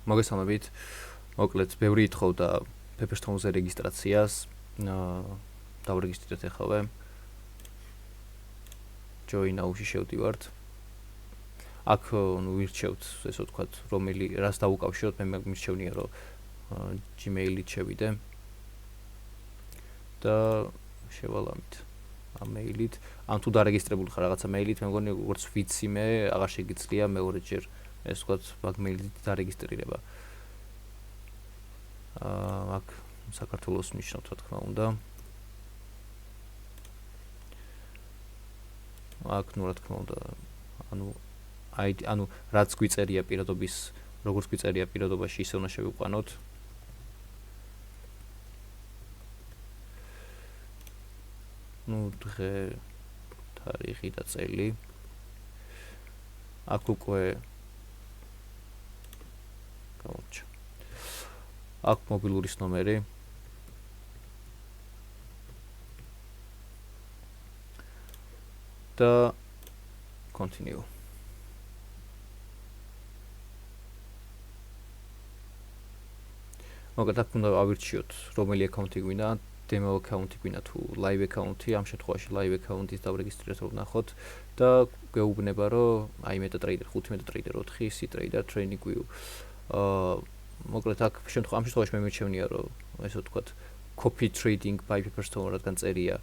მოგესალმებით. მოკლედ, ბევრი ითხოვდა Pepperstone-ზე რეგისტრაციას. დავრეგისტრირეთ ახლა. Join now-ში შევდივართ. აქ ვირჩევთ, ესე ვთქვათ, რომელი რას დავუკავშიროთ, მე მირჩევნია, რომ Gmail-ით შევიდე. და შევალამით ამ მეილით. ან თუ დარეგისტრირებული ხარ რაღაცა მეილით, მე მგონი როგორც ვიცი მე, აღარ შეგიძლია მეორეჯერ ეს ვთქვათ, მაგ მეილით დარეგისტრირება. აქ საქართველოს ნიშნავთ, რა თქმა უნდა. აქ რა თქმა უნდა, ანუ რაც გვიწერია პირადობის, როგორც გვიწერია პირადობაში, ისე უნდა შევიყვანოთ. დღე, თარიღი და წელი. აქ უკვე გავარჩა. აქ მობილურის ნომერი. და continue. მოგეთ აქ უნდა ავირჩიოთ, რომელი აკაუნტი გვინდა, demo აკაუნტი გვინდა თუ live აკაუნტი, ამ შემთხვევაში live აკაუნტის დავრეგისტრირეთ რომ ნახოთ და გეუბნება რომ აი MetaTrader 5, MetaTrader 4, CTrader, TradingView. მოკლედ აქ ამ შემთხვევაში მე მირჩევნია რომ ესე ვთქვათ copy trading by Pepperstone რადგან წერია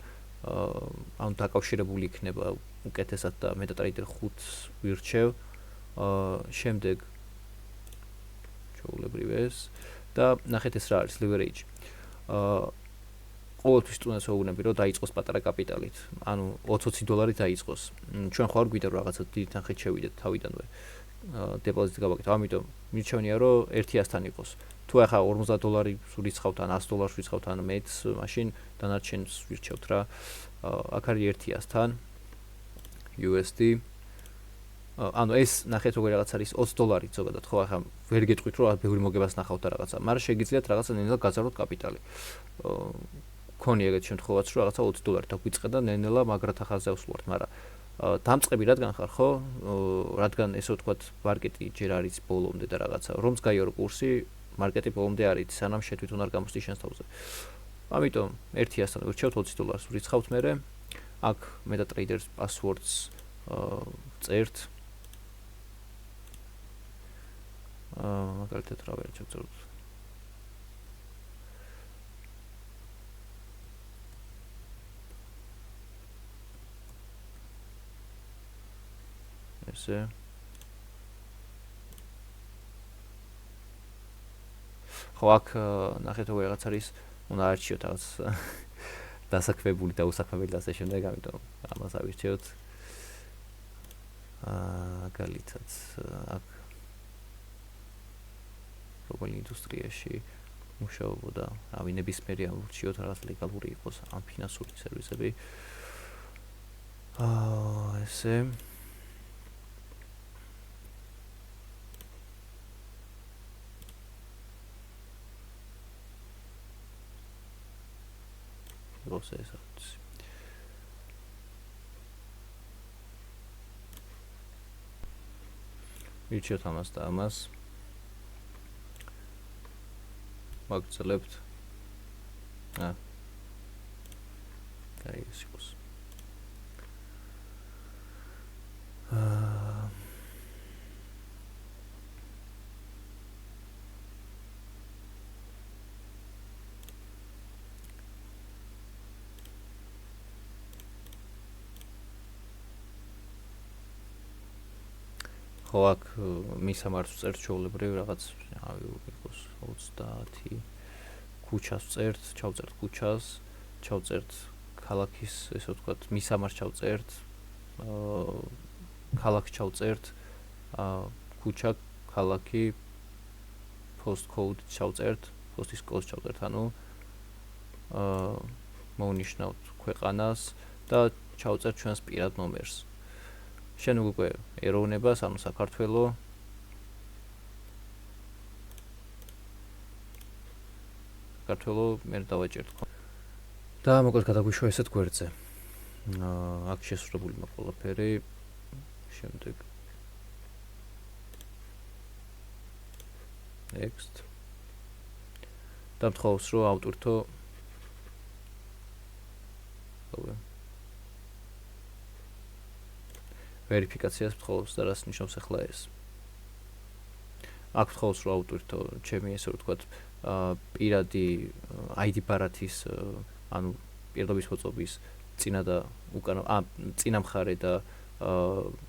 ან დაკავშირებული იქნება უკეთესად და MetaTrader 5-ს ვირჩევ. შემდეგ ჩაულებრივ ეს და ნახეთ ეს რა არის leverage. ყოველთვის სტუდენტს ვეუბნები რომ დაიწყოს პატარა კაპიტალით. ანუ $20 დაიწყოს. ჩვენ ხარ გვიდა რომ რაღაცა დიდი თანხით შევიდეთ თავიდანვე. დეპოზიტი გავაკეთო. ამიტომ მირჩევნია რომ 100-დან იყოს. თუ ახლა $50 ვირიცხავთ ან $100 ვირიცხავთ ან მეც, მაშინ დანარჩენს ვირჩევთ რა. აქ არის 100-დან USD. ანუ ეს ნახეთ როგორ რაღაც არის $20 ზოგადად ხო ახლა ვერ გეტყვით რომ ბევრი მოგებას ნახავთ და რაღაცა, მაგრამ შეგიძლიათ რაღაცა ნელ-ნელა გაზარდოთ კაპიტალი. ქონი ეგეთ შემთხვევაც რომ რაღაცა $20 დაგვიწყე და ნელ-ნელა მაგრად ახალზე ვსვლავთ, მაგრამ დამწყები რადგან ხარ ხო? რადგან ესე ვთქვათ მარკეტი ჯერ არის ბოლომდე და რაღაცა რომც გაიარო კურსი, მარკეტი ბოლომდე არის, სანამ შეთვითონ არ გამოსდი შენს თავზე. ამიტომ 100-დან ვირჩევთ $20 ვირიცხავთ მერე. აქ MetaTrader passwords წერთ. მაგალითად რა ვერჩევ წეროთ. ესე ხო აქ ნახეთ როგორ რაღაც არის, უნდა არჩიოთ რაღაც დასაქმებული და უსაქმებელი და ასე შემდეგ, ამიტომ ამას ავირჩიოთ. მაგალითად აქ რომელი ინდუსტრიაში მუშაობოდა, რავი ნებისმიერი ავირჩიოთ რაღაც ლეგალური იყოს ან ფინანსური სერვისები. ესე processes. ვირჩიოთ ამას და ამას. მაგცლებთ. კაი ის იყოს. ხო აქ მისამართს წერთ ჩვეულებრივ რაღაც იყოს 30 ქუჩას წერთ, ჩავწერთ ქუჩას, ჩავწერთ ქალაქის, ესე ვთქვათ, მისამართს ჩავწერთ, ქალაქს ჩავწერთ, ქუჩა, ქალაქი, postcode ჩავწერთ, postis code ჩავწერთ, ანუ მოვნიშნავთ ქვეყანას და ჩავწერთ ჩვენს პირად ნომერს. შენ უკვე ეროვნებას, ანუ საქართველო. საქართველო მე დავაჭერთ. და მოკლედ გადაგვიშვა ესეთ გვერდზე. აქ შესრულებული მაქვს ყველაფერი. შემდეგ next და მთხოვს რომ ავტვირთო ვერიფიკაციას მთხოვს და რას ნიშნავს ახლა ეს აქ მთხოვს რომ ავტვირთო ჩემი ესე ვთქვათ პირადი ID ბარათის ანუ პირდობის მოწყობის წინა და უკანა წინა მხარე და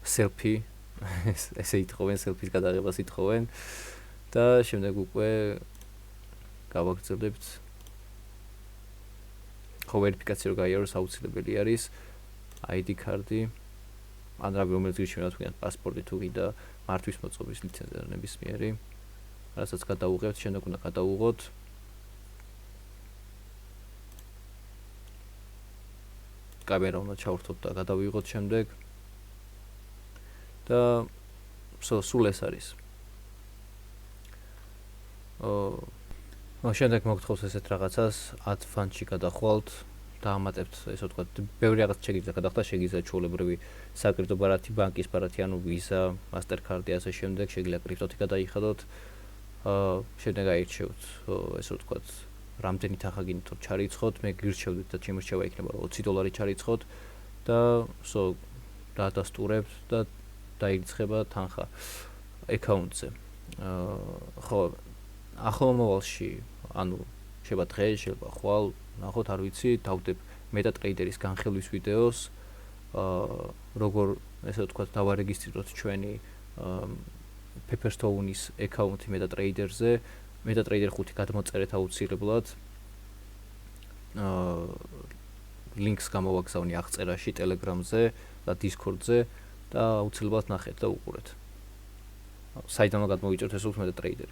selfie ესე ითხოვენ selfie-ის გადაღებას ითხოვენ და შემდეგ უკვე გავაგრძელებთ ხო ვერიფიკაცია რომ გაიაროს აუცილებელი არის ID კარტი ან რომელიც გიჩვენებთ თქვენ პასპორტი თუ კიდე მართვის მოწყობის ლიცენზია ნებისმიერი რასაც გადაუღებთ შემდეგ უნდა გადაუღოთ კამერა უნდა ჩავრთოთ და გადავიღოთ შემდეგ და სულ ეს არის შემდეგ მოგთხოვს ესეთ რაღაცას advance-ში გადახვალთ და ამატებთ ესე ვთქვათ ბევრი რაღაც შეგიძლიათ გადახდა შეგიძლიათ ჩვეულებრივი საკრედიტო ბარათი ბანკის ბარათი ანუ Visa, Mastercard-ი ასე შემდეგ შეგიძლიათ კრიპტოთი გადაიხადოთ შემდეგ აირჩევთ ესე ვთქვათ რამდენი თანხა გინდათ ჩარიცხოთ მე გირჩევდით და ჩემი რჩევა იქნება რომ $20 ჩარიცხოთ და დადასტურებთ და დაირიცხება თანხა აკაუნტზე ხო ახალ მომავალში ანუ შეიძლება დღეს შეიძლება ხვალ ნახოთ არ ვიცი დავდებ MetaTrader-ის განხილვის ვიდეოს როგორ ესე ვთქვათ დავარეგისტრიროთ ჩვენი Pepperstone-ის აკაუნტი MetaTrader-ზე MetaTrader 5 გადმოწერეთ აუცილებლად links გამოვაგზავნე აღწერაში Telegram-ზე და Discord-ზე და აუცილებლად ნახეთ და უყურეთ საიდანო გადმოვიჭერთ ეს MetaTrader